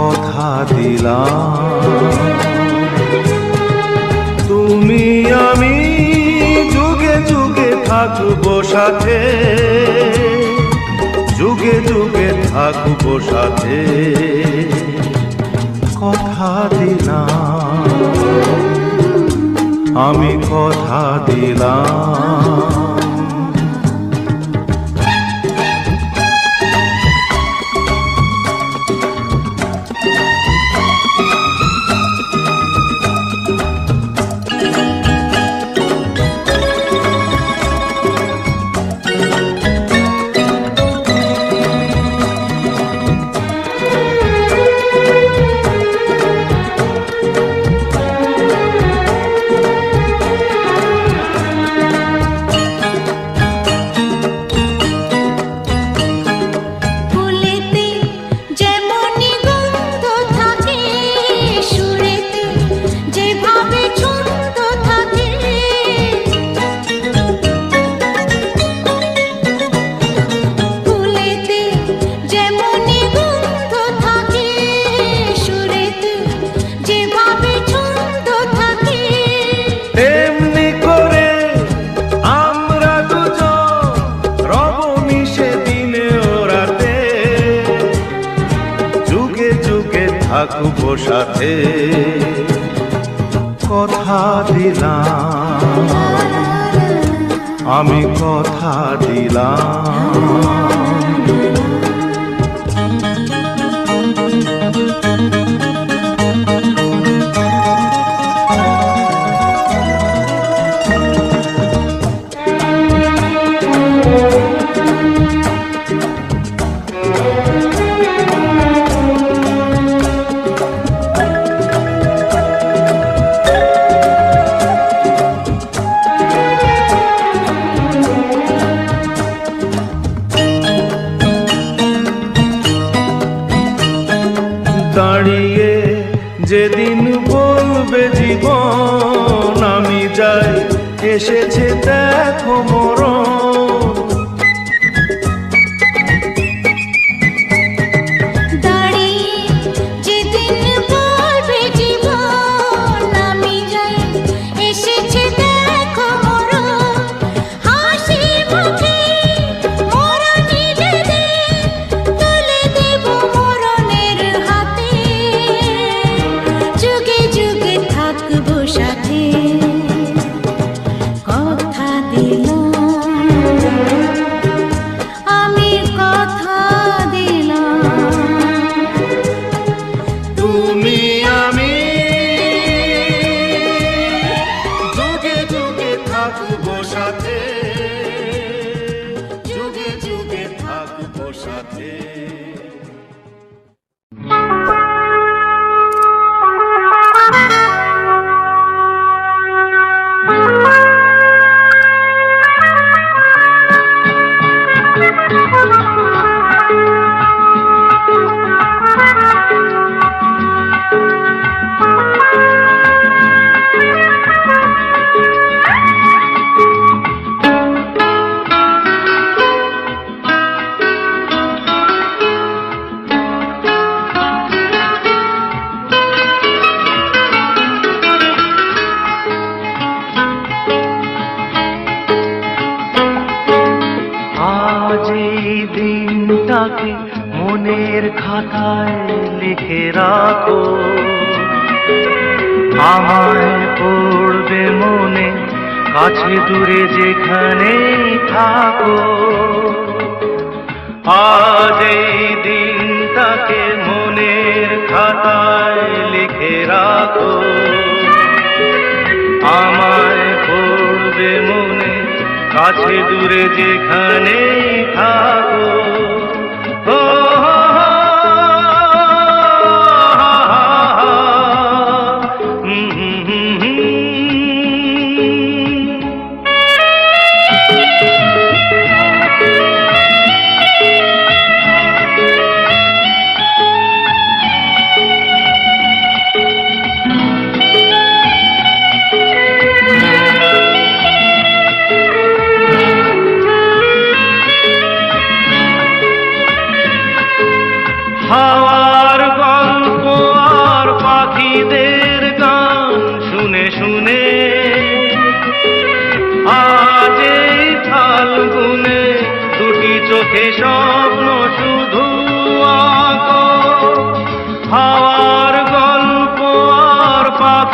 কথা দিলাম, তুমি আমি যুগে যুগে থাকবো সাথে, যুগে যুগে থাকবো সাথে, কথা দিলাম, আমি কথা দিলাম। থাকবো সাথে, কথা দিলাম, আমি কথা দিলাম। দাঁড়িয়ে যেদিন বলবে জীবন আমি যাই, এসেছে দেখো মরণ। দিনটাকে মনের খাতায় লিখে রাখো, আমায় পড়বে মনে কাছে দূরে যেখানে থাকো। আজ এই দিনটাকে মনের খাতায় লিখে রাখো, আমায় পড়বে মনে কাছে দূরে যেখানে থাকো।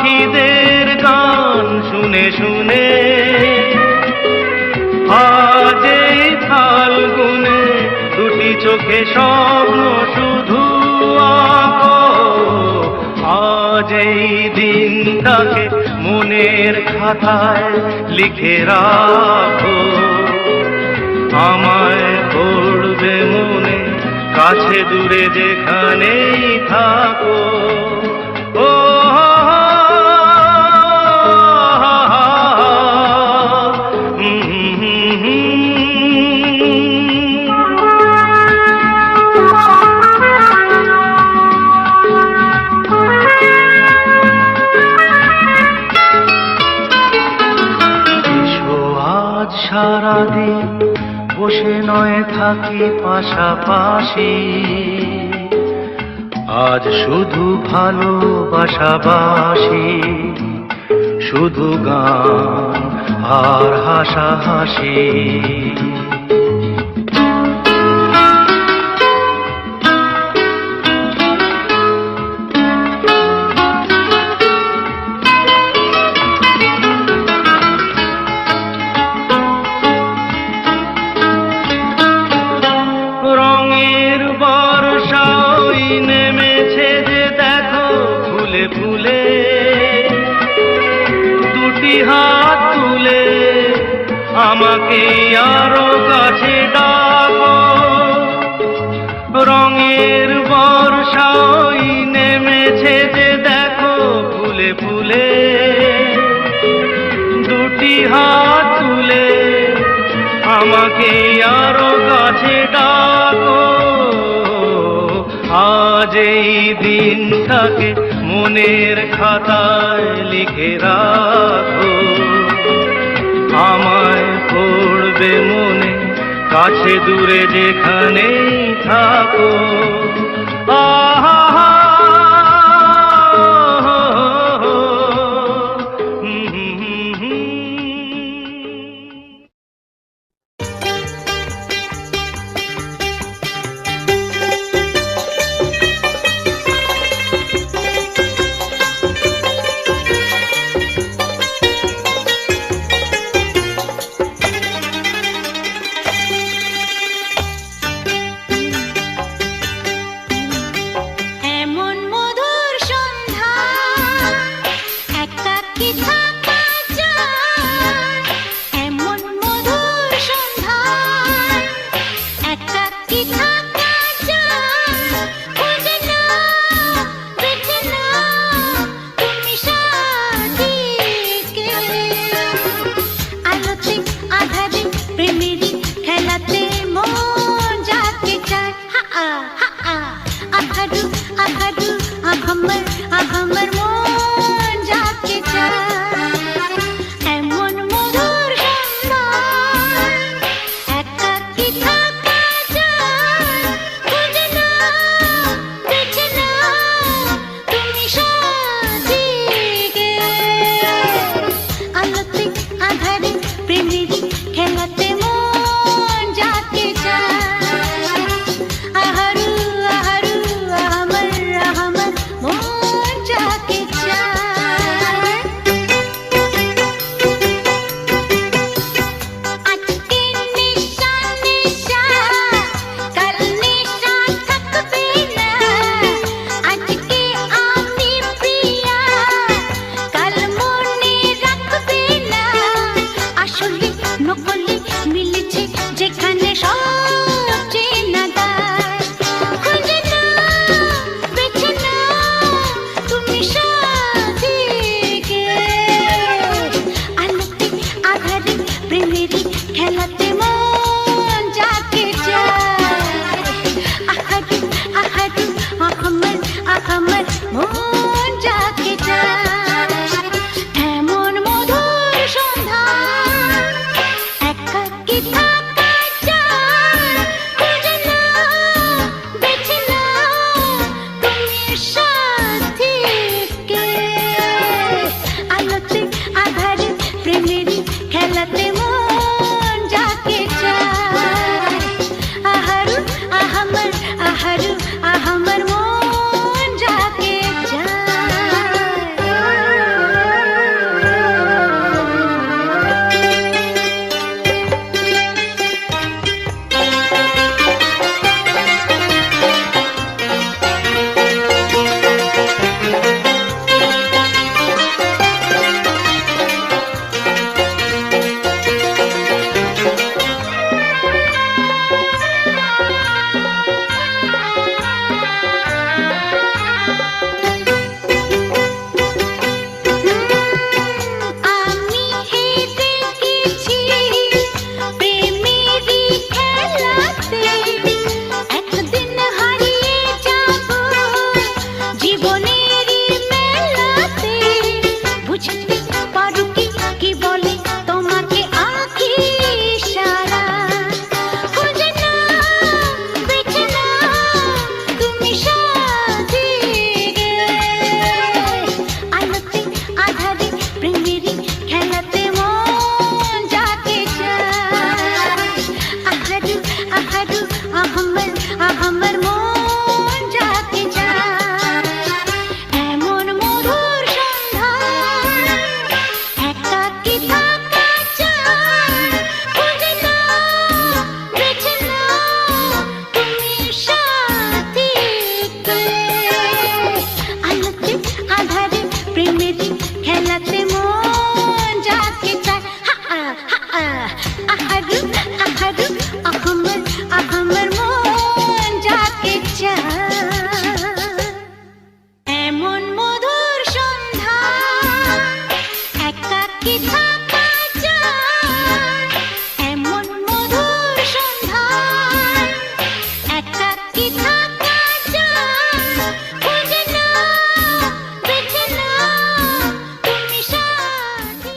পাখিদের গান শুনে শুনে আজ এই ফাল্গুনে দুটি চোখে স্বপ্ন শুধু আঁকো। আজ এই দিনটাকে মনের খাতায় লিখে রাখো, আমায় পড়বে মনে কাছে দূরে যেখানেই থাকো। ও সারাদিন বসে নয় থাকি পাশাপাশি, আজ শুধু ভালোবাসাবাসি, শুধু গান আর হাসাহাসি। হাত তুলে আমাকে আরো কাছে ডাকো, রঙের বর্ষাই নেমেছে যে দেখো ফুলে ফুলে। দুটি হাত তুলে আমাকে আরো কাছে ডাকো, আজ এই দিনটাকে মনের খাতায় লিখে রাখো, আমায় পড়বে মনে কাছে দূরে যেখানেই থাকো। আহা আহারু আহারু আহমর আহমর মন যাকে চায়। যেদিন খেলাতে মন যাকে চায় আহারু আহারু আমার মন যাকে চায় এমন মধুর সন্ধ্যা একাকী থাকা যায় এমন মধুর সন্ধ্যা একাকী থাকা যায় বুঝে না বেঁচে না তুমি সাথী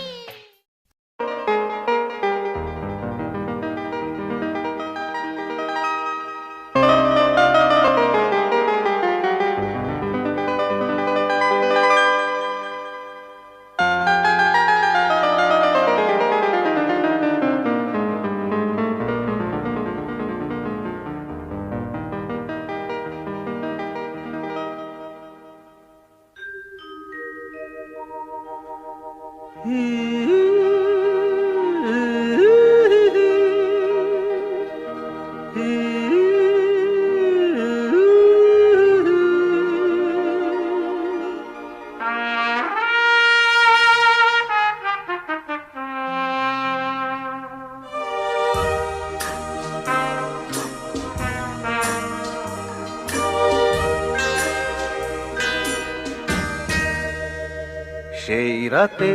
সেই রাতে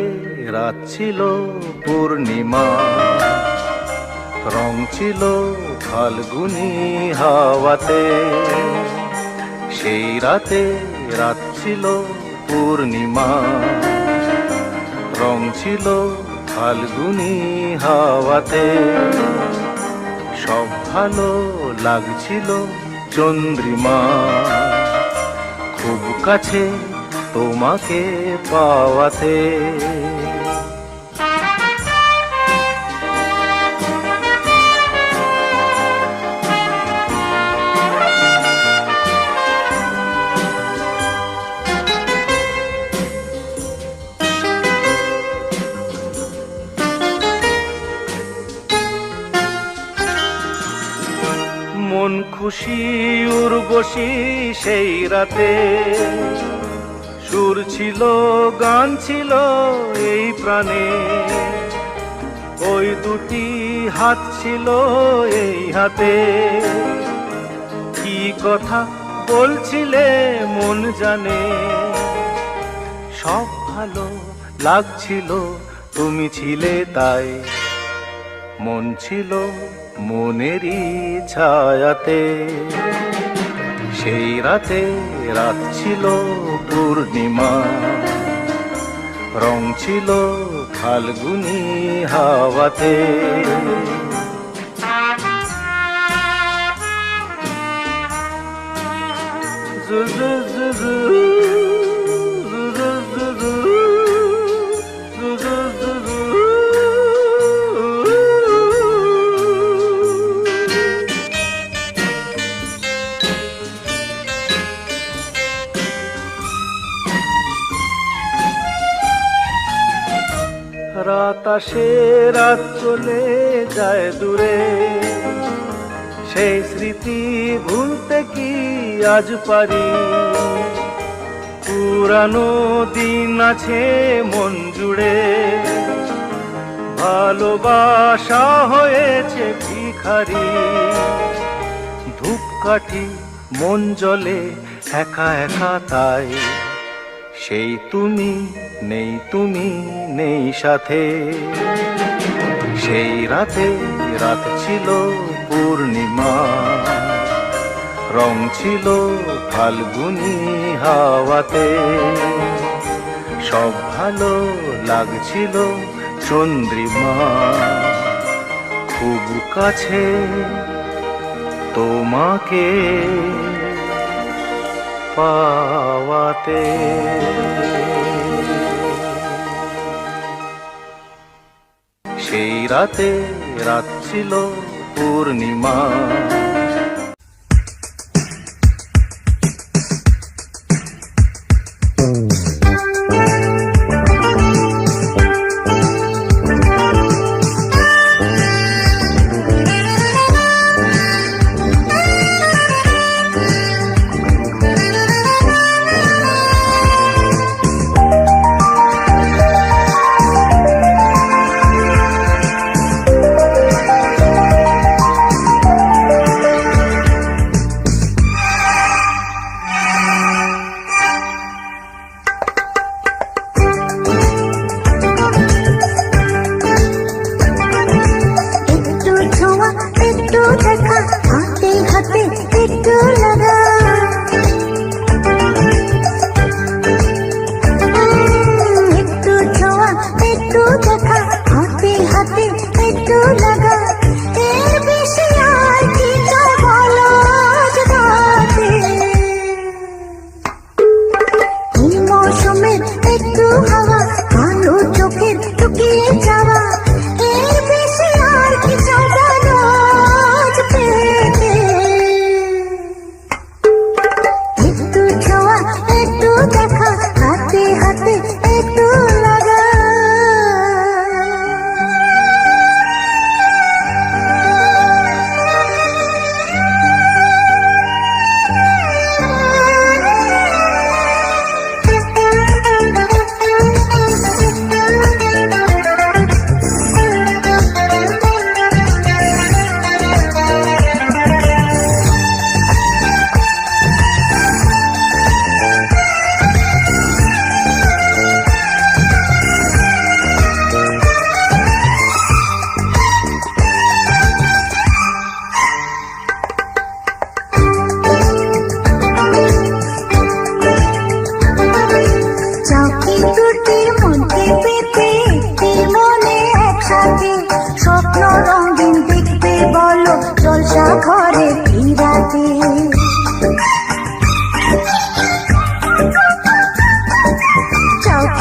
রাত ছিল পূর্ণিমা, রং ছিল ফাল্গুনি হাওয়াতে। সেই রাতে রাত ছিল পূর্ণিমা, রং ছিল ফাল্গুনি হাওয়াতে। সব ভালো লাগছিল চন্দ্রিমা, খুব কাছে তোমাকে পাওয়াতে। মন খুশি উর্বশী সেই রাতে, সুর ছিল গান ছিল এই প্রাণে। ওই দুটি হাত ছিল এই হাতে, কি কথা বলছিলে মন জানে। সব ভালো লাগছিল তুমি ছিলে তাই, মন ছিল মনেরই ছায়াতে। সেই রাতে রাত ছিল পূর্ণিমা, রং ছিল ফাল্গুনি হাওয়াতে। রাত আসে রাত চলে যায় দূরে, সেই স্মৃতি ভুলতে কি আজ পারি। পুরানো দিন আছে মন জুড়ে, ভালোবাসা হয়েছে ভিখারি। ধূপকাঠি মন জ্বলে একা একা তাই, সেই তুমি নেই, তুমি নেই সাথে। সেই রাতে রাত ছিল পূর্ণিমা, রং ছিল ফাল্গুনি হাওয়াতে। সব ভালো লাগছিল চন্দ্রিমা, খুব কাছে তোমাকে পাওয়াতে। সেই রাতে রাত ছিল পূর্ণিমা।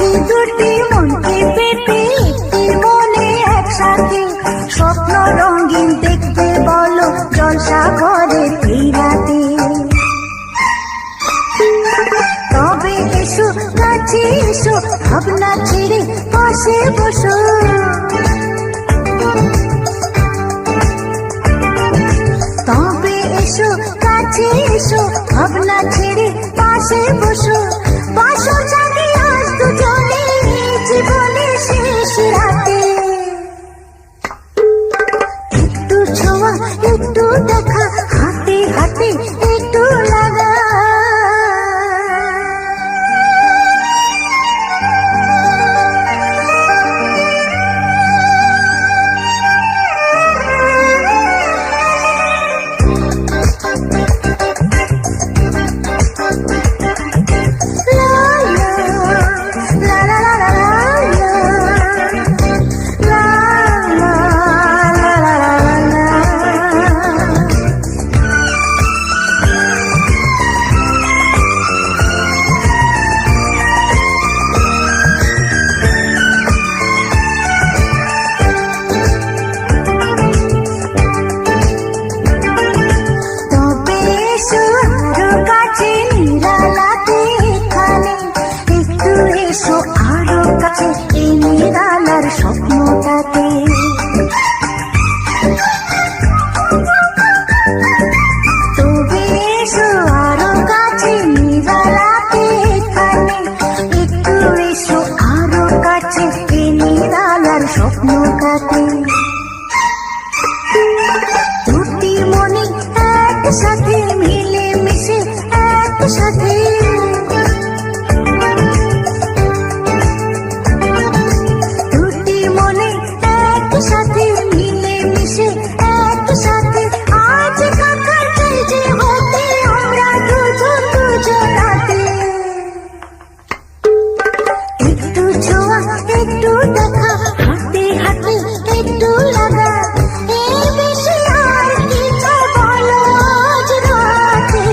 পাখি দুটি মনকে পেতে একটি মনে একসাথে স্বপ্ন রঙিন দেখতে বলো জলসাগরে এই রাতে। তবে এসো কাছে এসো ভাবনা ছেড়ে পাশে বসো। তবে এসো কাছে এসো ভাবনা ছেড়ে পাশে বসো। বাসো জাগে আজ দুজনে জীবনের শেষ রাতে। একটু ছোঁয়া একটু দেখা হাতে হাতে একটু লাগা। স্বপ্নটাতে তবে এসো আরো কাছে নিরালাতে এখানে একটু এসো আরো কাছে এই নিরালার স্বপ্নটাতে। দুটি মনে একসাথে মিলে মিশে একসাথে সাথে মিলে মিশে একসাথে আজ কাকার যে হতে আমরা দুজন দুজনাতে। একটু ছোঁয়া একটু দেখা হাতে হাতে একটু লাগা এই বেশি আর কিছু বলো আজ রাতে।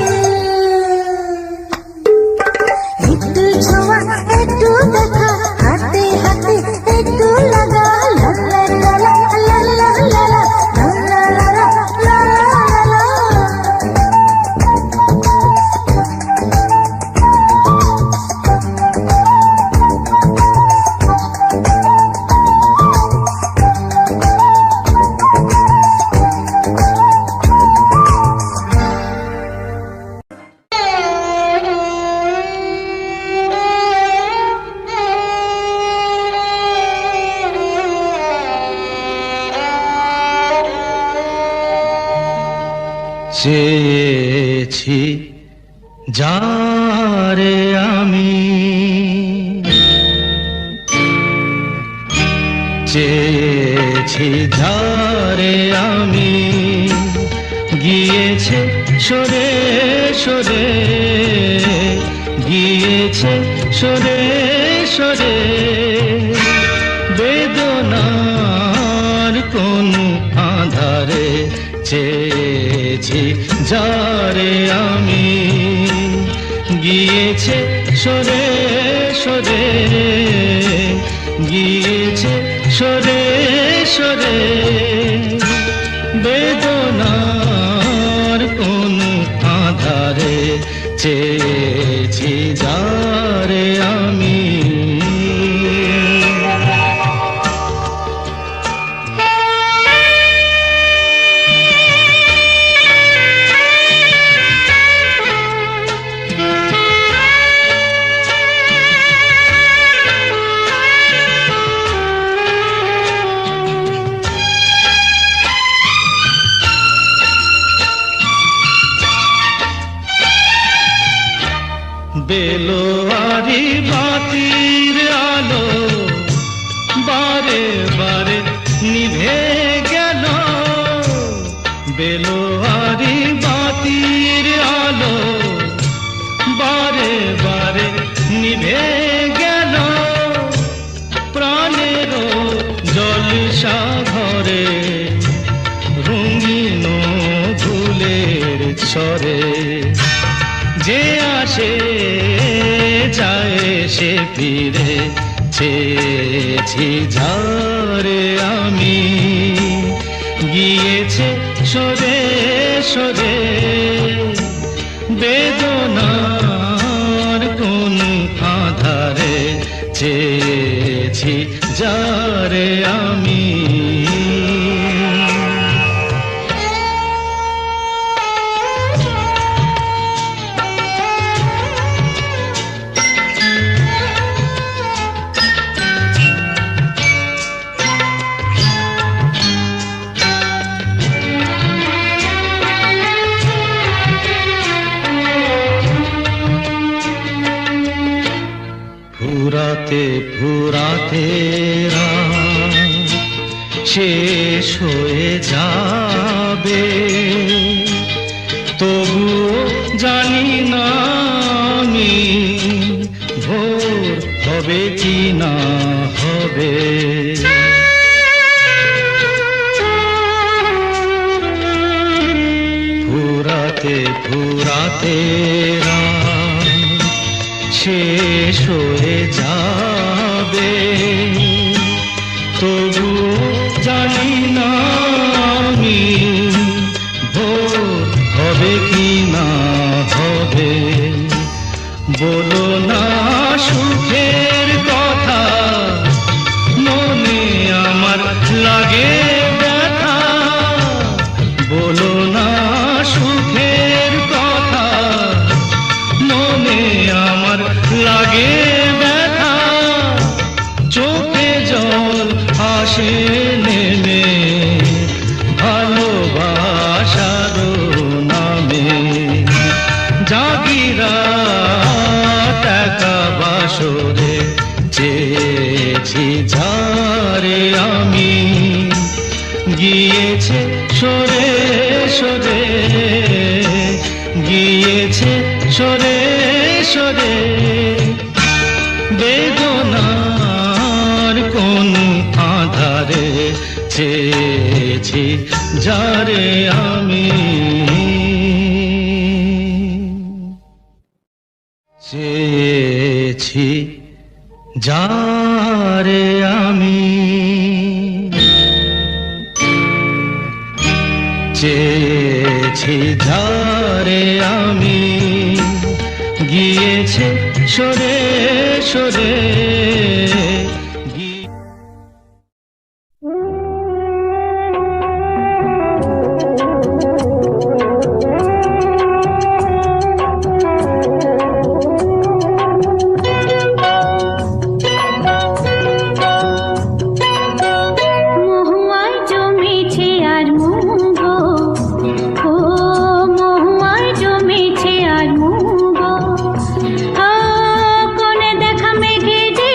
একটু ছোঁয়া একটু দেখা হাতে হাতে একটু লাগা। চেয়েছি যারে আমি, চেয়েছি যারে আমি, গিয়েছে সরে সরে, গিয়েছে সরে সরে, বেদনার কোন আধারে চেয়েছি যারে আমি, গিয়েছে সরে সরে, গিয়েছে সরে সরে, বেদনার কোন আধারে চেয়েছি যারে আমি। বেলোয়ারি বাতির আলো বারে বারে নিভে গেল, বেলোয়ারি বাতির আলো বারে বারে নিভে গেল, প্রাণের জলসা ঘরে রঙিন ফুলের স্বরে, যে আসে যায় সে ফিরে চেয়েছি যারে আমি, গিয়েছে সরে সরে বেদনার কোন আধারে, চেয়েছি যারে আমি। ফুরাতে ফুরাতে রাত শেষ হয়ে যাবে, তবুও জানি না আমি ভোর হবে কি না হবে। ফুরাতে ফুরাতে রাত শেষ হয়ে যাবে, তবু জানি না আমি ভোর হবে কি না হবে। বলো না সুখের কথা, মনে আমার লাগে ব্যথা। বলো না সুখের কথা, মনে আমার লাগে ব্যথা। চোখে জল আসে নেমে ভালোবাসার নামে, জাগিরা টাকা বাসরে চেয়েছি যারে আমি, গিয়েছে সরে সরে গিয়েছে সরে সরে বেদনার কোন আধারে, চেয়েছি যারে আমি, চেয়েছি যারে আমি, চেয়েছি যারে আমি, গিয়েছে সরে সরে। মহুয়ায় জমেছে আর মুগো, ও মহুয়ায় জমেছে আর মুগো। কোনে দেখা মেঘে যে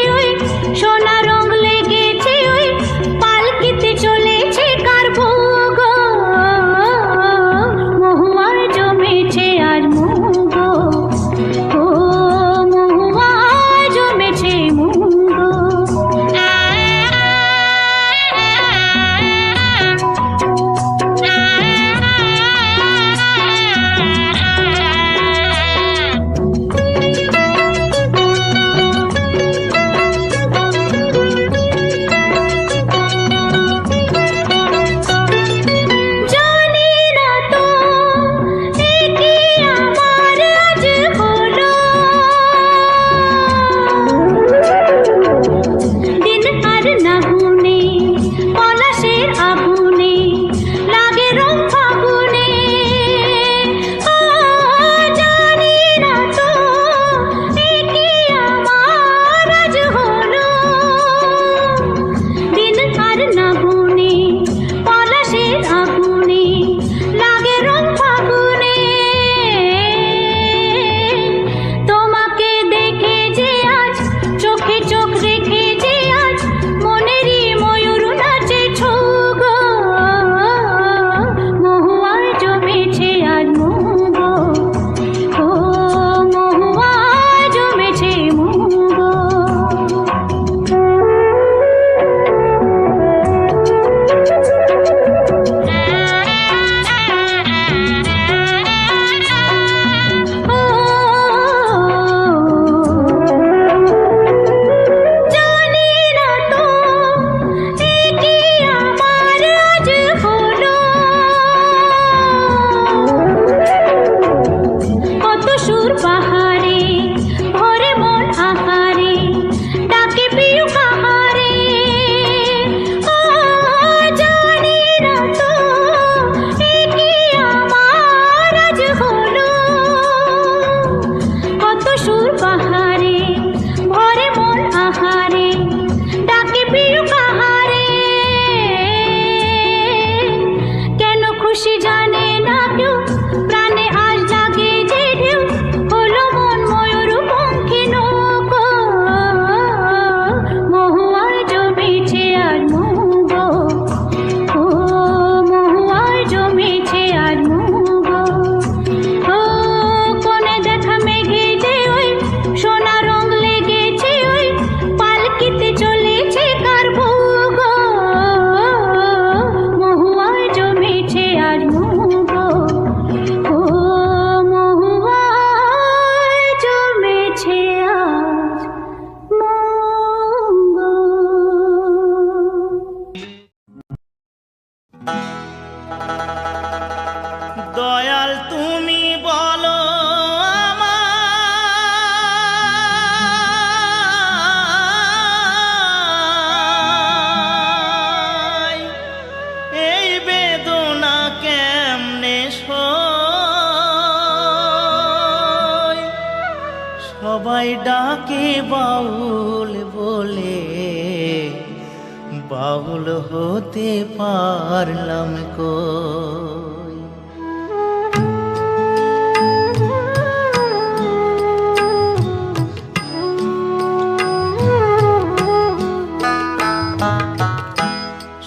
বাউল হতে পারলাম কই।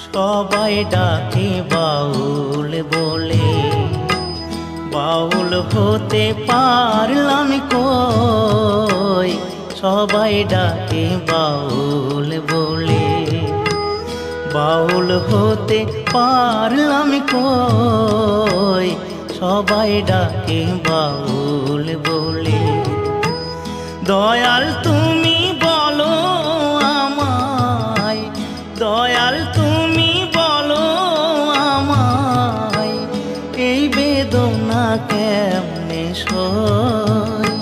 সবাই ডাকে বাউল বলে, বাউল হতে পারলাম কই। সবাই ডাকে বাউল বলে, বাউল হতে পারলাম কই। সবাই ডাকে বাউল বলে। দয়াল তুমি বলো আমায়, দয়াল তুমি বলো আমায়, এই বেদনা কেমনে সই।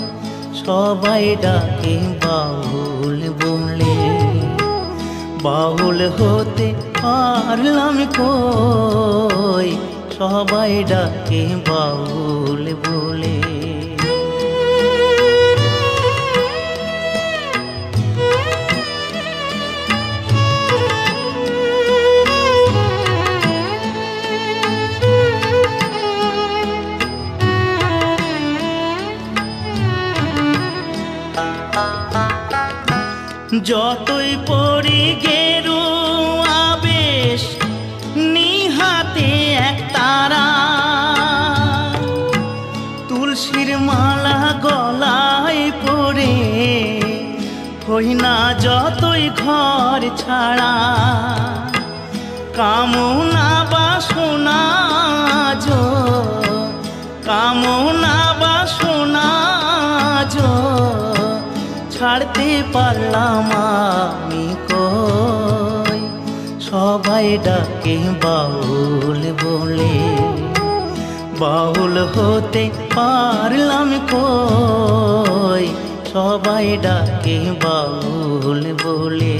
সবাই ডাকে বাউল বলে, বাউল হতে পারলাম কই। সবাই ডাকে বাউল বলে। যতই পড়ি গেরুয়া বেশ, নিহাতে এক তারা, তুলসীর মালা গলায় পরে, হই না যতই ঘর ছাড়া। কামনা বাসনা যো, কামনা বাসনা যো, ছাড়তে পারলাম আমি কই। সবাই ডাকে বাউল বলে, বাউল হতে পারলাম কই। সবাই ডাকে বাউল বলে।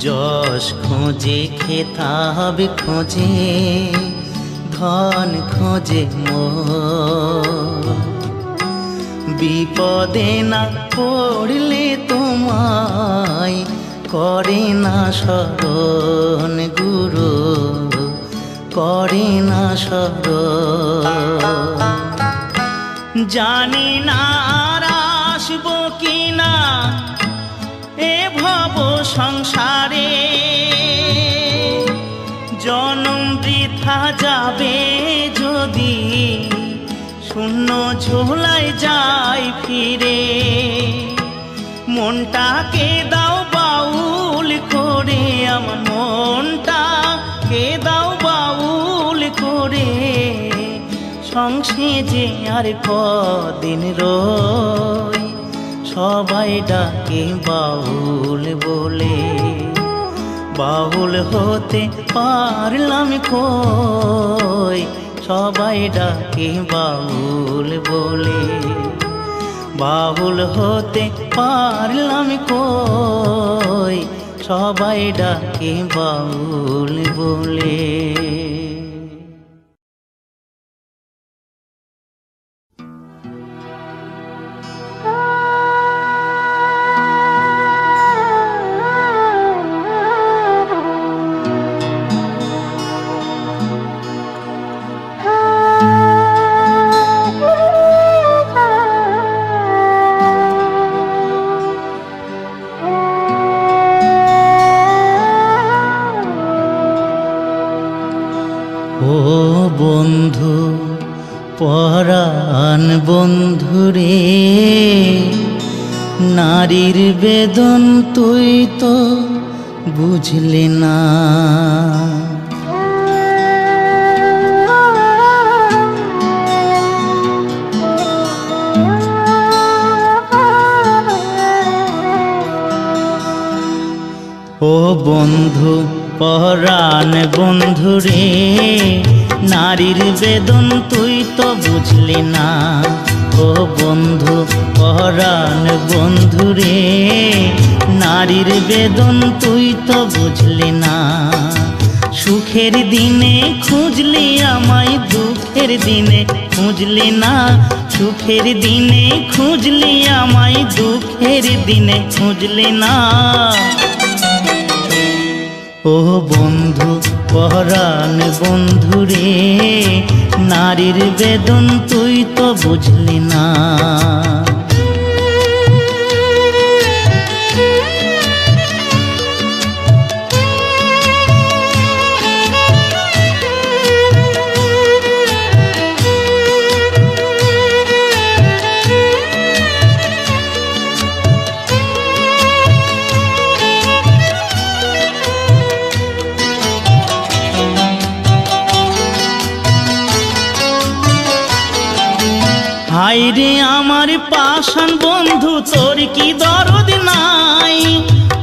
যশ খোঁজে খেতাব খোঁজে, ধন খোঁজে মোর। বিপদে না পড়লে তোমায় করে না শরণ গুরু, করে না শরণ। জানি না আর আসবো কিনা এ ভব সংসারে, জনম বৃথা যাবে যদি শূন্য ঝোলায় যাই ফিরে। মনটাকে দাও বাউল করে, আমার মনটাকে দাও বাউল করে। সংসে যে আর কদিন রই। সবাই ডাকে বাউল বলে, বাউল হতে পারলাম কই। সবাই ডাকে বাউল বলে, বাউল হতে পারলাম কই। সবাই ডাকে বাউল বলে। ও বন্ধু পরাণ বন্ধুরে, নারীর বেদন তুই তো বুঝলি না। ও বন্ধু পরাণ বন্ধুরে, নারীর বেদন তুই তো বুঝলি না। ও বন্ধু পরাণ বন্ধুরে, নারীর বেদন তুই তো বুঝলি না। সুখের দিনে খুঁজলি আমায়, দুঃখের দিনে খুঁজলি না। সুখের দিনে খুঁজলি আমায়, দুঃখের দিনে খুঁজলি না। ও বন্ধু পরাণ বন্ধুরে, নারীর বেদন তুই তো বুঝলি না। হায়রে আমার পাষাণ বন্ধু, তোর কি দরদ নাই?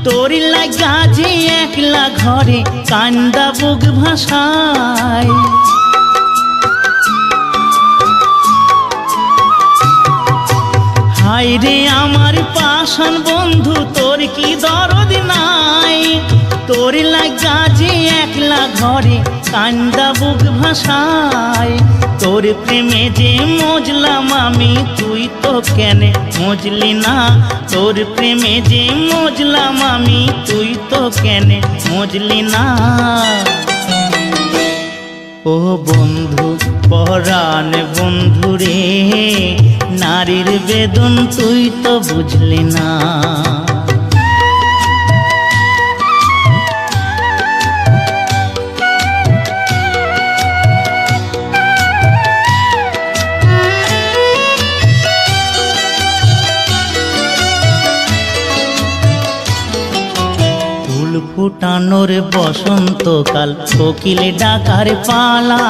তোর লাগা যে একলা ঘরে কান্দা বুক ভাসায়। হায়রে আমার পাষাণ বন্ধু, তোর কি দরদ নাই? তোর লাগা যে একলা ঘরে কান্দা বুক ভাসায়। তোর প্রেমে যে মজলাম আমি, তুই তো কেন মজলি না? তোর প্রেমে যে মজলাম আমি, তুই তো কেন মজলি না? ও বন্ধু পরাণ বন্ধুরে, নারীর বেদন তুই তো বুঝলি না। ফুটানোর বসন্তকাল, কোকিলে ডাকার পালা।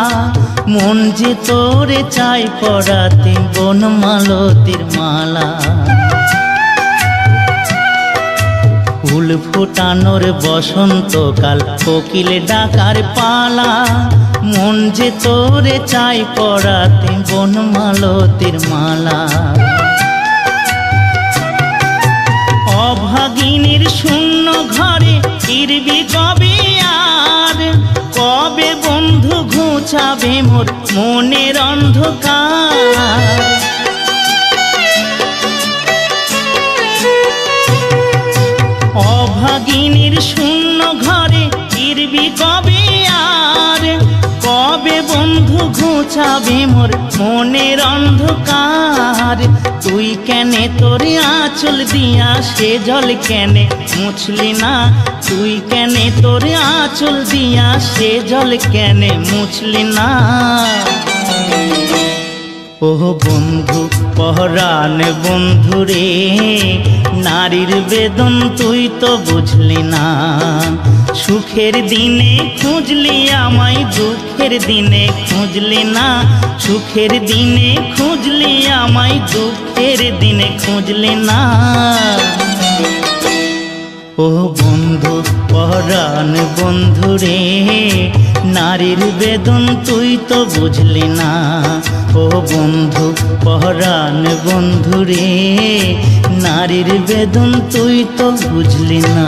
মন যে তোরে চাই পরাতে বনমালতির মালা। ফুল ফুটানোর বসন্তকাল, কোকিলে ডাকার পালা। মন যে তোরে চাই পরাতে বনমালতির মালা। অভাগিনীর শূন্য ঘরে ফিরবি কবে আর? কবে বন্ধু ঘুচাবে মোর মনের অন্ধকার? অভাগিনীর শূন্য ঘরে ফিরবি কবে আর? কবে বন্ধু ঘুচাবে মোর মনের অন্ধকার? তুই কেনে তোর আঁচল দিয়া সে জল কেনে মুছলি না? তুই কেনে তোর আঁচল দিয়া সে জল কেনে মুছলি না? ও বন্ধু পরাণ বন্ধুরে, নারীর বেদন তুই তো বুঝলি না। সুখের দিনে খুঁজলি আমায়, দুঃখের দিনে খুঁজলি না। সুখের দিনে খুঁজলি আমায়, দুঃখের দিনে খুঁজলি না। ও বন্ধু পরাণ বন্ধুরে, নারীর বেদন তুই তো বুঝলি না। ও বন্ধু পরাণ বন্ধুরে, নারীর বেদন তুই তো বুঝলি না।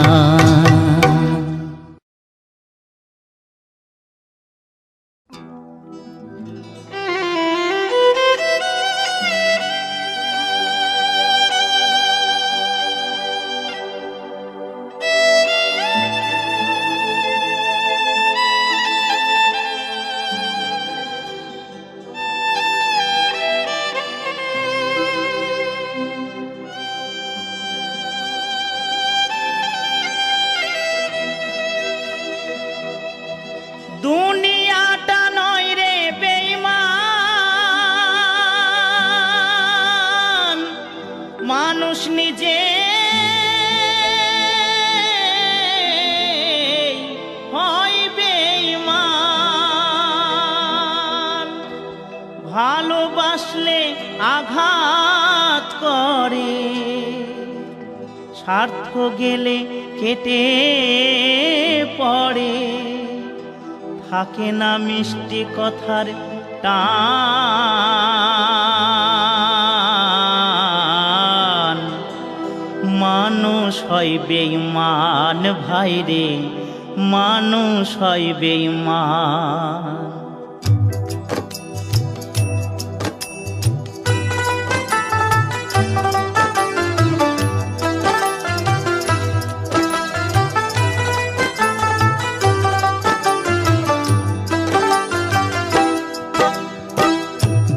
দুনিয়াটা নয় রে বেঈমান, মানুষ নিজে হয় বেঈমান। ভালোবাসলে আঘাত করে, স্বার্থ গেলে কেটে পড়ে। থাকে না মিষ্টি কথার টান, মানুষ হয় বেঈমান ভাই রে, মানুষ হয় বেঈমান।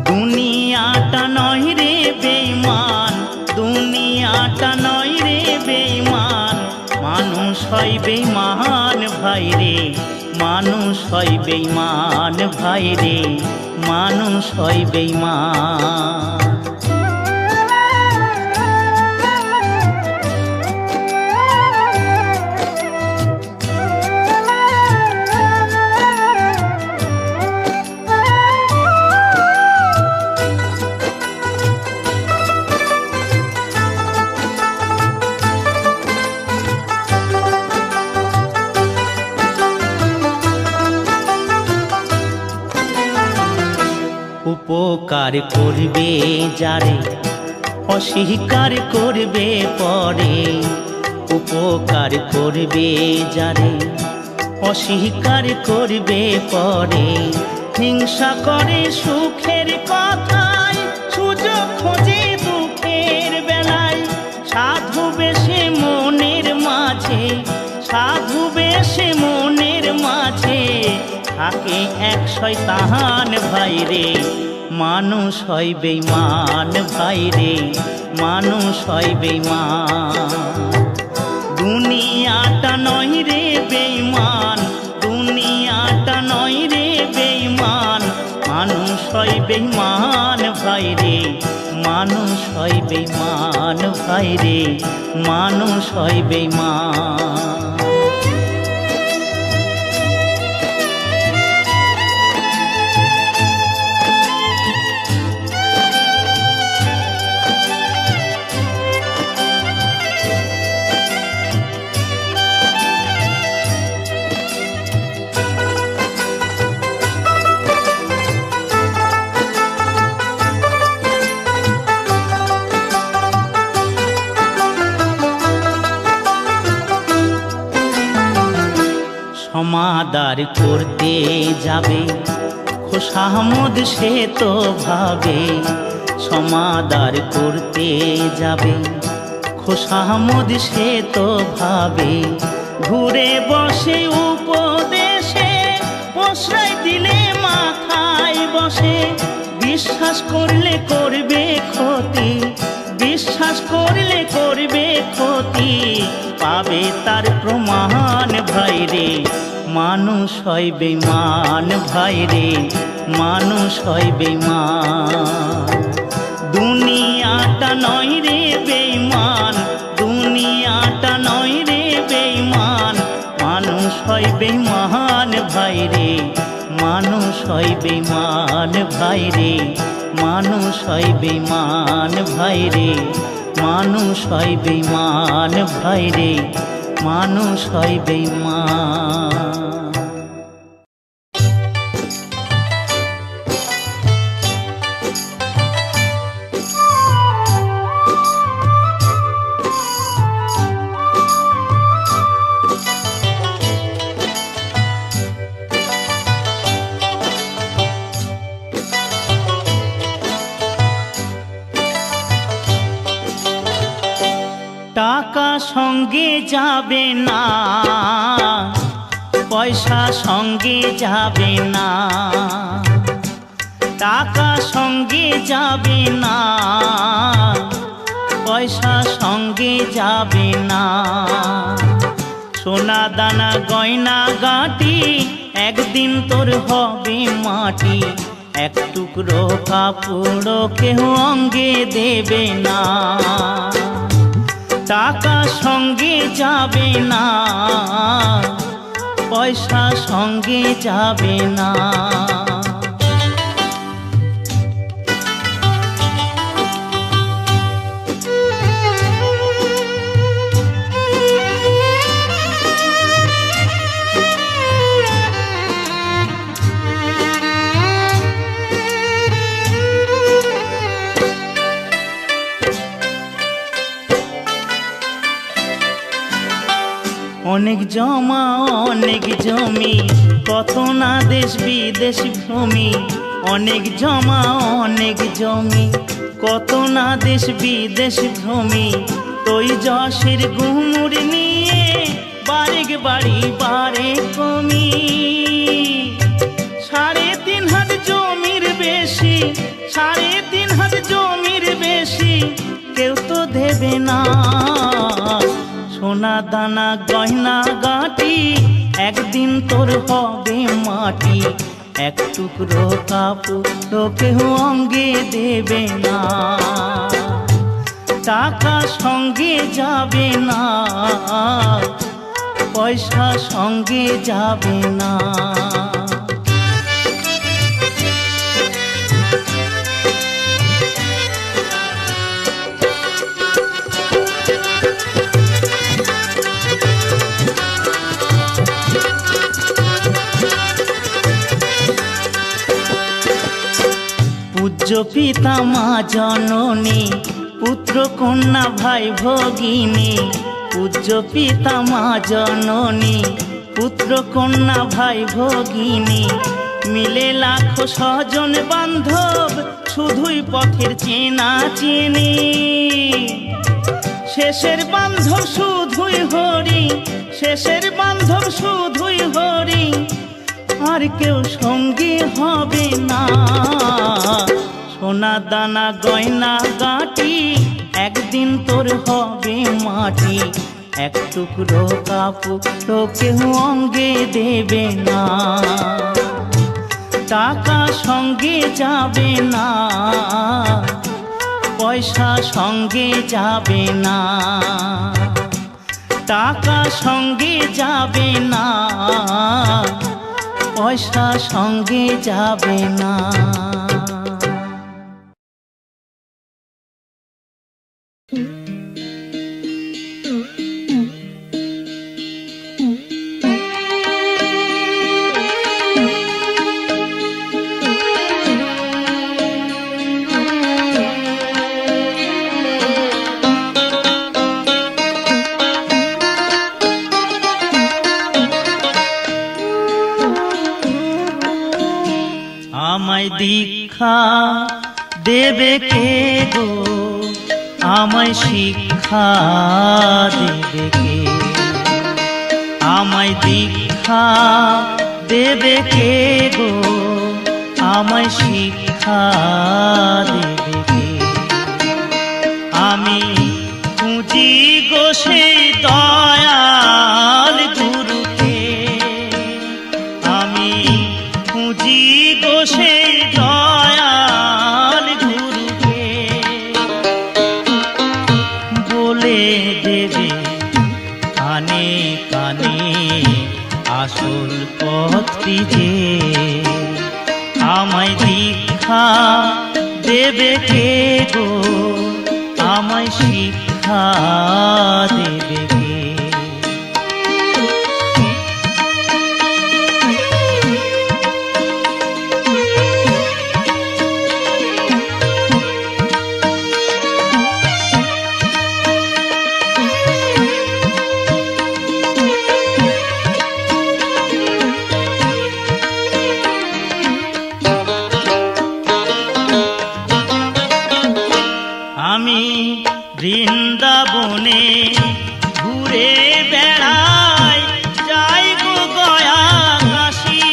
দুনিয়াটা নয় রে বেঈমান, দুনিয়াটা নয় রে বেঈমান, মানুষ হয় বেঈমান ভাই রে, মানুষ হয় বেঈমান ভাই রে, মানুষ হয় বেঈমান। উপকার করবে যারে, অস্বীকার করবে পরে, উপকার করবে যারে, অস্বীকার করবে পরে, হিংসা করে সুখের কথায়, সুযোগ খোঁজে দুঃখের বেলায়, সাধু বেশে মনের মাঝে, সাধু বেশে মনের মাঝে থাকে এক শয়তান ভাই রে, মানুষ হয় বেঈমান ভাই রে, মানুষ হয় বেঈমান। দুনিয়াটা নয় রে বেঈমান, দুনিয়াটা নয় রে বেঈমান, মানুষ হয় বেঈমান ভাই রে, মানুষ হয় বেঈমান ভাই রে, মানুষ হয় বেঈমান। সমাদার করতে যাবে খোশামদ সে তো ভাবে, সমাদার করতে যাবে খোশামদ সে তো ভাবে, ঘুরে বসে উপদেশে প্রশ্রয় দিলে মাথায় বসে, বিশ্বাস করলে করবে ক্ষতি, বিশ্বাস করলে করবে ক্ষতি, পাবে তার প্রমাণ ভাই রে, মানুষ হয় বেঈমান ভাই রে, মানুষ হয় বেঈমান। দুনিয়াটা নয় রে বেঈমান, দুনিয়াটা নয় রে বেঈমান, মানুষ হয় বেঈমান ভাই রে, মানুষ হয় বেঈমান ভাই রে, মানুষ হয় বেঈমান ভাই রে, মানুষ হয় বেঈমান ভাই রে, মানুষ হয় বেঈমান। টাকা সঙ্গে যাবে না, পয়সা সঙ্গে যাবে না, টাকা সঙ্গে যাবে না, পয়সা সঙ্গে যাবে না, সোনা দানা গয়না গাঁটি একদিন তোর হবে মাটি, এক টুকরো কাপড় কেউ অঙ্গে দেবে না, টাকা সঙ্গে যাবে না, পয়সা সঙ্গে যাবে না। অনেক জমা অনেক জমি, কত না দেশ বিদেশ ভ্রমি। অনেক জমা অনেক জমি, কত না দেশ বিদেশ ভ্রমি। তুই যশের গুমুর নিয়ে বারেক বাড়ি বারে কমি। 3.5 হাত জমির বেশি, 3.5 হাত জমির বেশি কেউ তো দেবে না। সোনা দানা গয়না গাটি একদিন তোর হবে মাটি। এক টুকরো কাপড় কেউ অঙ্গে দেবে না। টাকা সঙ্গে যাবে না, পয়সা সঙ্গে যাবে না। পূজ্য পিতা মা জননী, পুত্র কন্যা ভাই ভগিনী। পূজ্য পিতা মা জননী, পুত্র কন্যা ভাই ভগিনী। মিলে লাখো স্বজন বান্ধব, শুধুই পথের চেনা চেনি। শেষের বান্ধব শুধুই হরি, শেষের বান্ধব শুধুই হরি। আর কেউ সঙ্গী হবে না। সোনা দানা গয়না গাটি একদিন তোর হবে মাটি। এক টুকরো কাপড় কেউ অঙ্গে দেবে না। টাকা সঙ্গে যাবে না, পয়সা সঙ্গে যাবে না। টাকা সঙ্গে যাবে না, পয়সা সঙ্গে যাবে না। আমায় দীক্ষা দেবে কে গো, আমায় শিক্ষা দেবে কে? আমায় দীক্ষা দেবে কে গো, আমায় শিক্ষা দেবে কে? আমি খুঁজি গো সেই দয়াল গুরুকে, আমি খুঁজি গো সেই দয়াল গুরুকে। বলে দেবে কানে কানে আসল পথটি যে, আমায় দীক্ষা দেবে কে গো, আমায় শিক্ষা দেবে কে? আমি বৃন্দাবনে ঘুরে বেড়াই, যাই গো গয়া কাশী।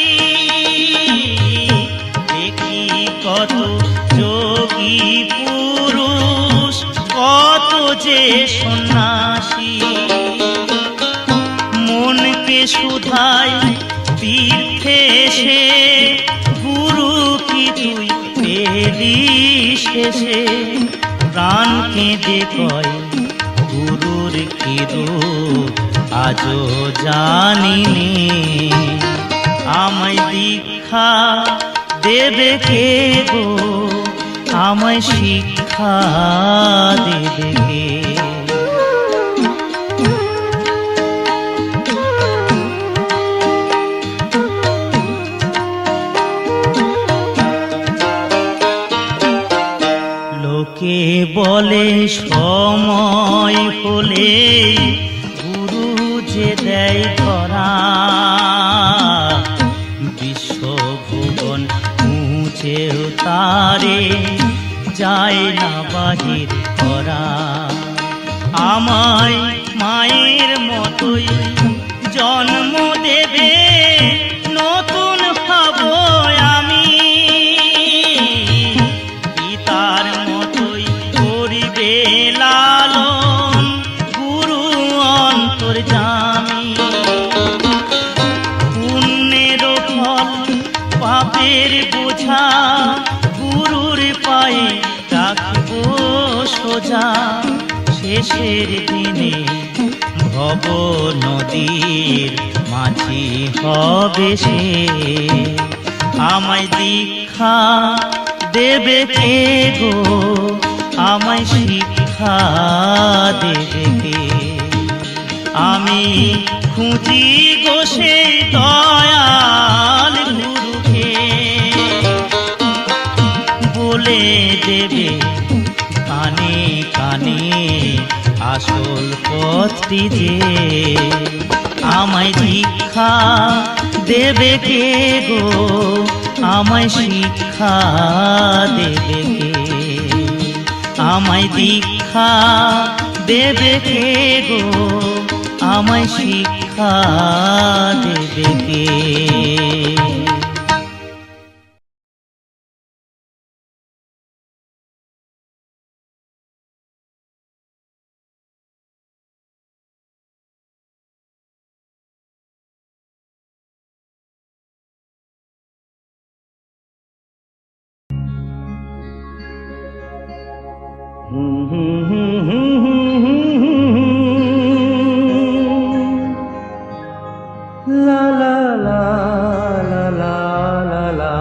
দেখি কত যোগী পুরুষ, কত যে সন্ন্যাসী। মনকে শুধাই তীর্থে এসে, গুরু কি তুই পেলি শেষে? প্রাণ কেঁদে কয় গুরুর কি রূপ আজও জানিনি। আমায় দীক্ষা দেবে কে গো, আমায় শিক্ষা দেবে কে? লোকে বলে সময় হলে গুরু যে দেয় ধরা বিশ্বভুবন মুছেও তারে যায় না বাহির করা। আমায় মায়ের মতোই জন্ম দেবে নতুন হব আমি, পিতার মতোই করিবে লালন গুরু অন্তর্যামী। পুণ্যের ফল পাপের বোঝা গুরুর পায়ে রাখবো সোজা। শেষের দিনে ভব নদীর মাঝি হবে সে। আমায় দীক্ষা দেবে কে গো, আমায় শিক্ষা দেবে কে? আমি খুঁজি গো সেই দয়াল গুরুকে, বলে দেবে কানে কানে আসল পথটি যে। আমায় দীক্ষা দেবে কে গো, আমায় শিক্ষা দেবে কে? আমায় দীক্ষা দেবে কে গো, আমায় শিক্ষা দেবে কে? লা লা লা লা লা লা লা।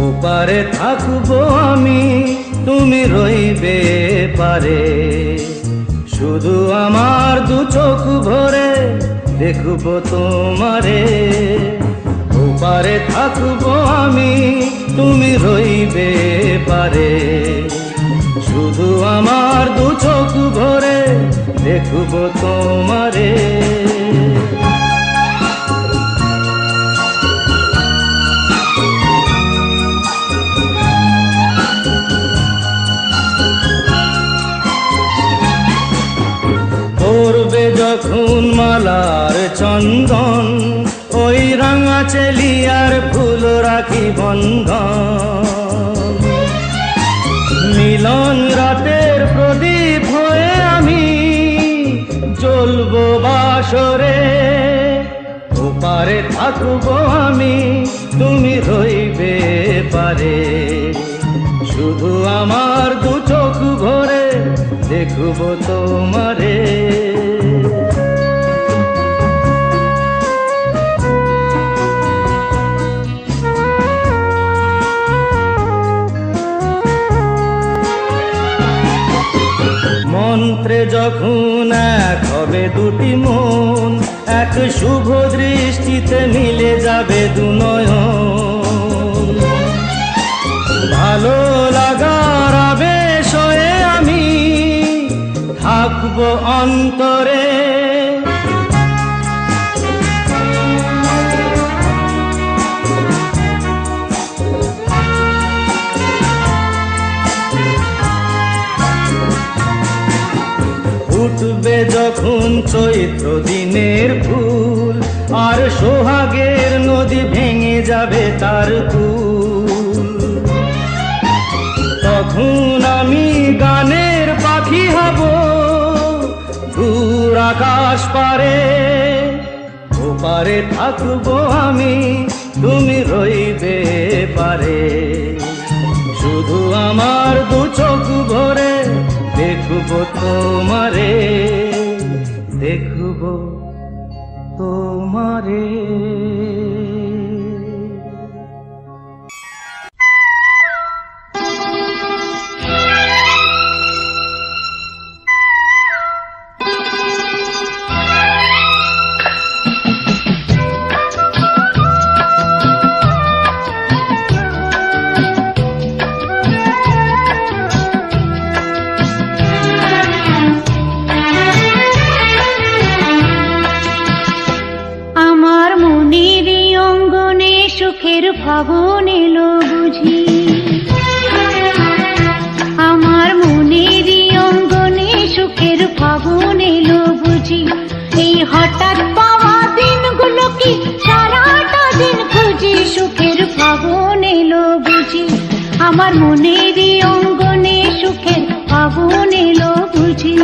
ওপারে থাকবো আমি, তুমি রইবে পারে। শুধু আমার দু চোখ ভরে দেখবো তোমারে। ওপারে থাকবো আমি, তুমি রইবে পারে। শুধু আমার দু চোখ ভরে দেখবো তোমারে। পড়বে যখন মালার চন্দন, ওই রাঙা চেলিয়ার ফুল রাখি বন্ধন। মিলন রাতের প্রদীপ হয়ে আমি জ্বলবো বাসরে। ওপারে থাকবো আমি, তুমি রইবে পারে। শুধু আমার দু চোখ ভরে দেখবো তোমারে। মন্ত্রে যখন এক হবে দুটি মন, এক শুভ দৃষ্টিতে মিলে যাবে দু নয়ন। ভালো লাগার আবেশ হয়ে আমি থাকবো অন্তরে। উঠবে যখন চৈত্র দিনের ফুল, আর সোহাগের নদী ভেঙে যাবে তার কুল। তখন আমি গানের পাখি হব দূর আকাশ পারে। ওপারে থাকবো আমি, তুমি রইবে পারে। শুধু আমার দু চোখ ভরে দেখব তোমারে, দেখব তোমারে। আমার মনের অঙ্গনে সুখের ফাগুন এলো বুঝি, আমার মনের অঙ্গনে সুখের ফাগুন এলো বুঝি। এই হঠাৎ পাওয়া দিনগুলো কি সারাটা দিন খুঁজি, সুখের ফাগুন এলো বুঝি। আমার মনের অঙ্গনে সুখের ফাগুন এলো বুঝি।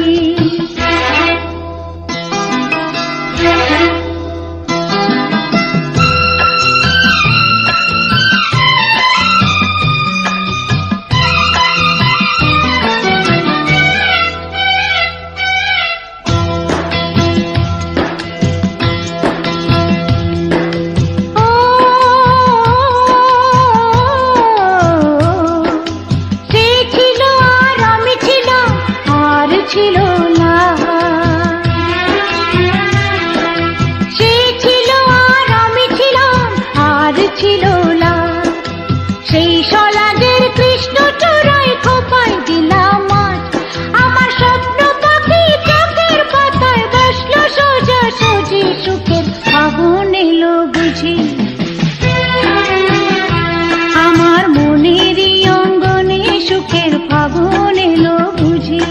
আমার মনের অঙ্গনে সুখের ফাগুন এলো বুঝি।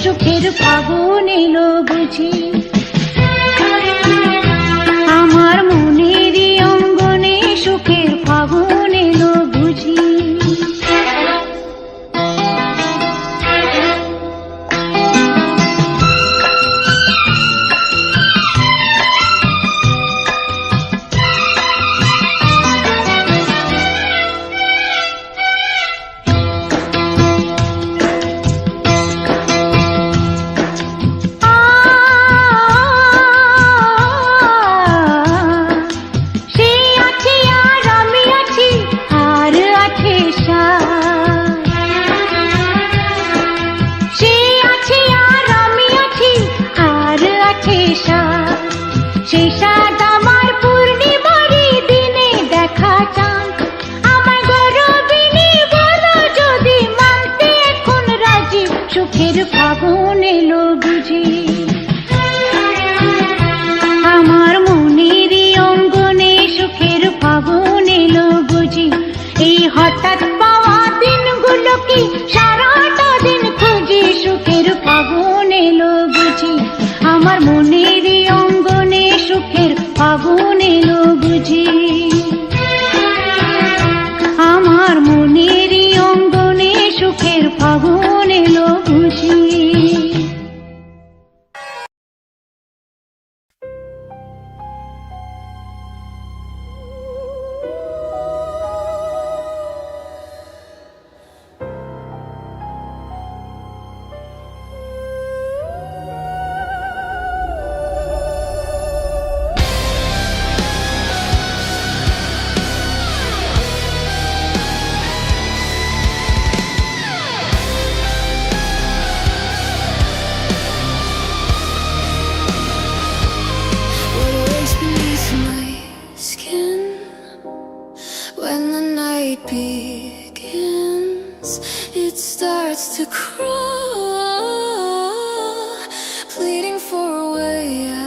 সুখের ফাগুন এলো বুঝি। আমার মনের অঙ্গনে সুখের ফাগুন এলো বুঝি। সেই সাত আমার পূর্ণিমারি দিনে দেখা চান, আমার গরবিনী বলো যদি মানতে এখন রাজি। সুখের ফাগুন এলো বুঝি। আমার মনের অঙ্গনে সুখের ফাগুন এলো বুঝি। এই হঠাৎ পাওয়া দিনগুলো কি সারাটা দিন খুঁজি, সুখের ফাগুন এলো বুঝি। আমার মনের অঙ্গনে সুখের ফাগুন এলো বুঝি। আমার মনের অঙ্গনে সুখের ফাগুন এলো বুঝি। my skin when the night begins. It starts to crawl, pleading for a way out.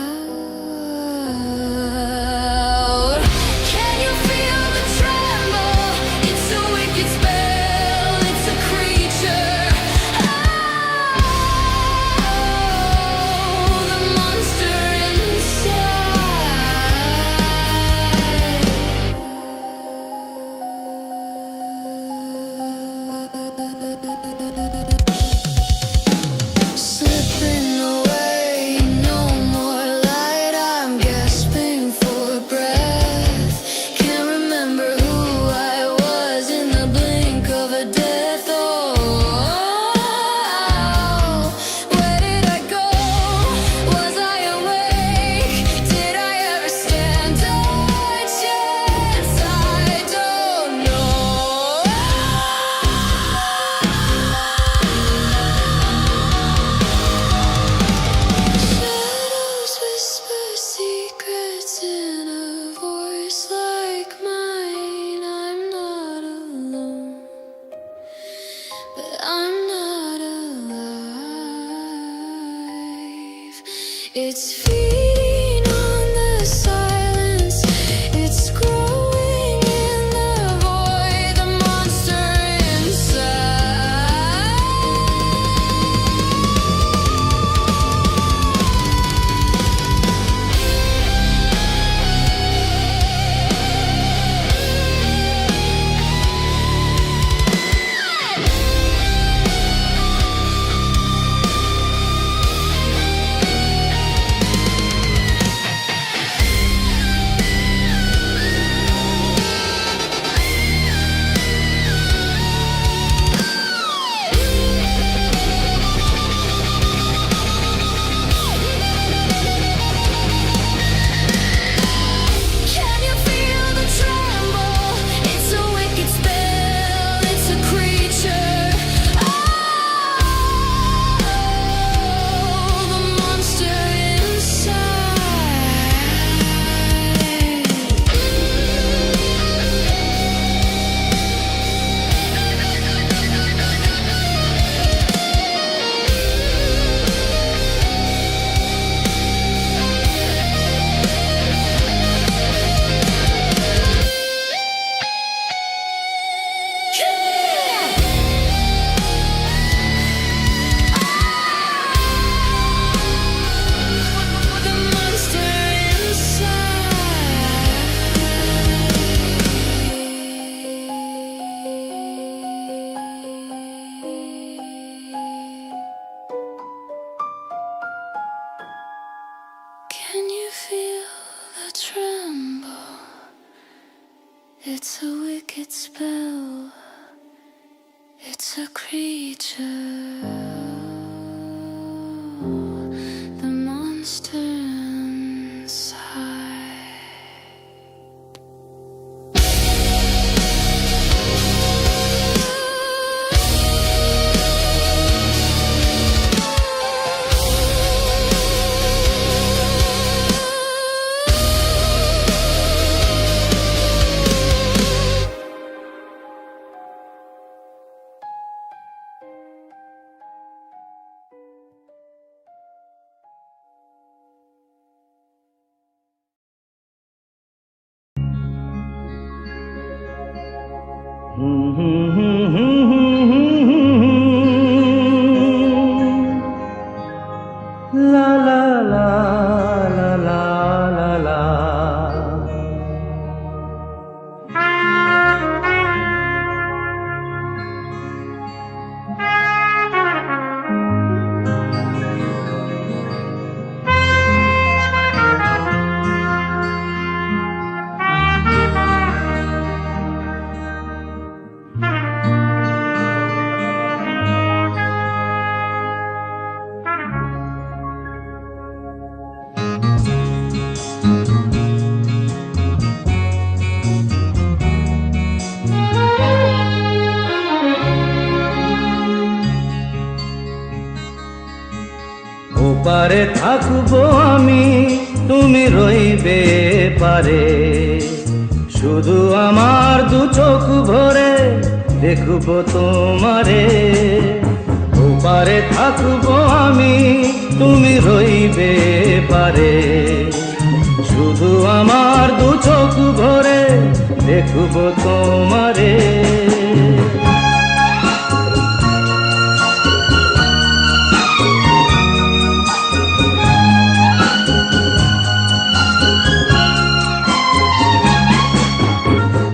Can you feel the tremble? It's a wicked spell, it's a creature. Oh, the monster inside. Slipping away, no more light. I'm gasping for breath. Can't remember who I was in the blink of a death. Oh, where did I go? Was I awake? Did I ever stand a chance? I don't know. Shadows whisper secrets in a voice like mine. I'm not alone, but I'm not alive. It's feeding on the silence. It's growing in the void. The monster inside. Can you feel the tremble? It's a wicked spell, it's a creature. Oh, the monster Can you feel the tremble? It's a wicked spell. It's a creature. The monster inside. La la la la la la la. ওপারে থাকবো আমি তুমি রইবে পারে। শুধু আমার দু চোখ ভরে দেখব তোমারে, ওপারে থাকবো আমি, তুমি রইবে পারে। শুধু আমার দু চোখ ভরে দেখব তোমারে।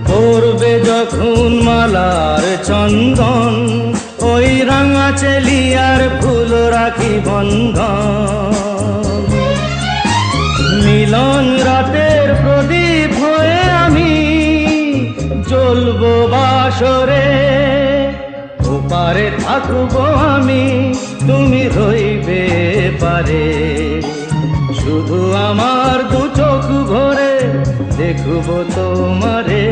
পড়বে যখন মালার চন্দন, ওই রাঙা চেলিয়ার ফুল রাখি বন্ধন। মিলন রাতের প্রদীপ হয়ে আমি জ্বলবো বাসরে, ওপারে থাকবো আমি, তুমি রইবে পারে। শুধু আমার দু চোখ ভরে দেখব তোমারে।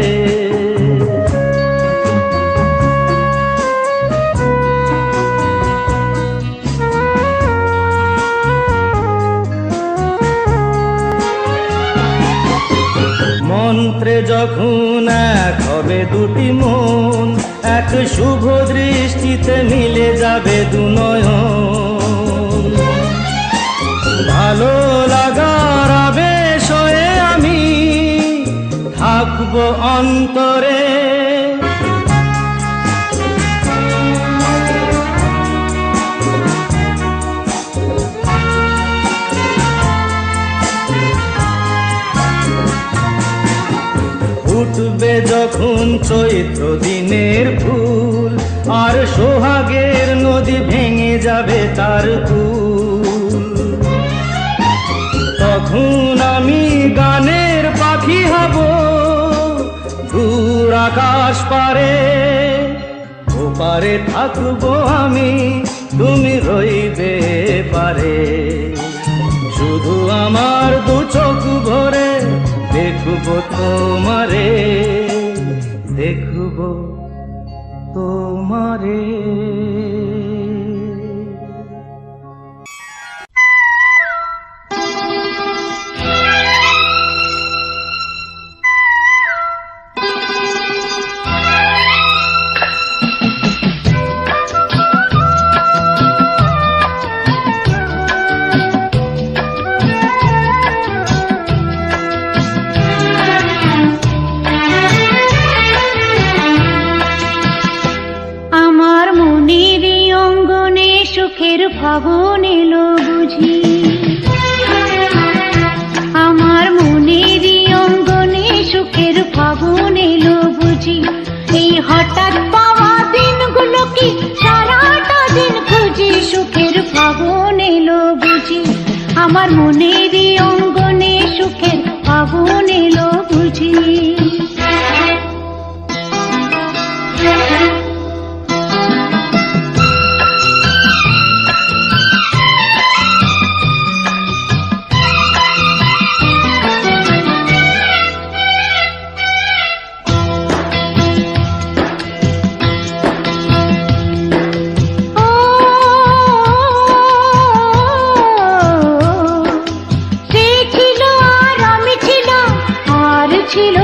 মন্ত্রে যখন এক হবে দুটি মন, এক শুভ দৃষ্টিতে মিলে যাবে দু নয়ন। ভালো লাগার আবেশ হয়ে আমি থাকবো অন্তরে। উঠবে যখন চৈত্র দিনের ফুল, আর সোহাগের নদী ভেঙে যাবে তার কুল। তখন আমি গানের পাখি হব দূর আকাশ পারে, ওপারে থাকবো আমি, তুমি রইবে পারে। শুধু আমার দু চোখ ভরে দেখব তোমারে, দেখব তোমারে। সুখের ফাগুন এলো বুঝি, আমার মনের অঙ্গনে সুখের ফাগুন এলো বুঝি। এই হঠাৎ পাওয়া দিনগুলো কি সারাটা দিন খুঁজি, সুখের ফাগুন এলো বুঝি। আমার মনের অঙ্গনে সুখের ফাগুন এলো বুঝি। ছিল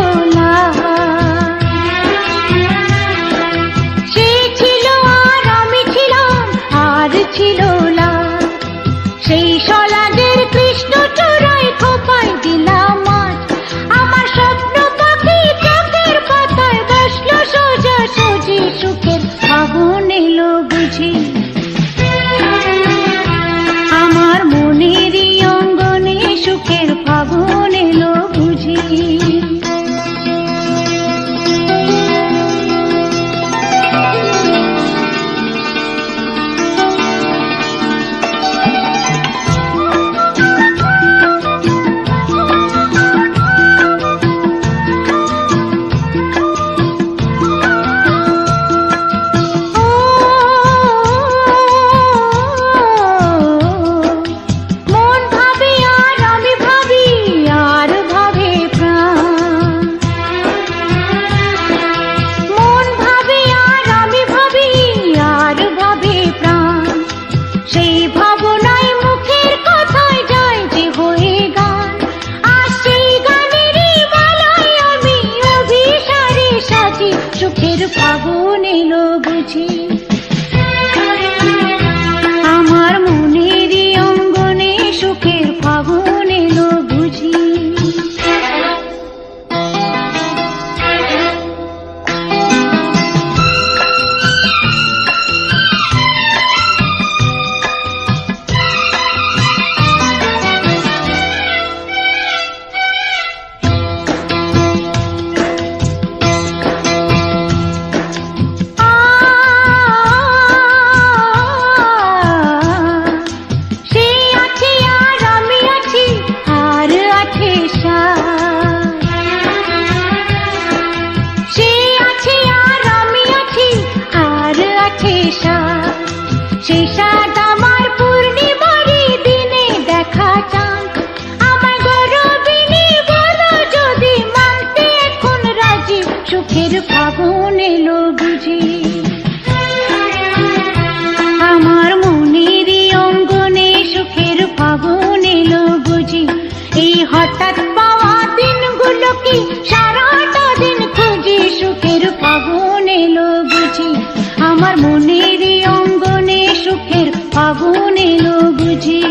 ফাগুন এলো বুঝি আমার মনেরই অঙ্গনে সুখের ফাগুন এলো বুঝি সেই সাত আমার পূর্ণিমারি দিনে দেখা চান আমার গরবিনী বলো যদি মানতে এখন রাজি সুখের ফাগুন এলো বুঝি আমার মনেরই অঙ্গনে সুখের ফাগুন এলো বুঝি এই হঠাৎ পাওয়া দিনগুলো কি সারাটা দিন খুঁজি সুখের ফাগুন এলো বুঝি আমার মনেরই অঙ্গনে সুখের ফাগুন এলো বুঝি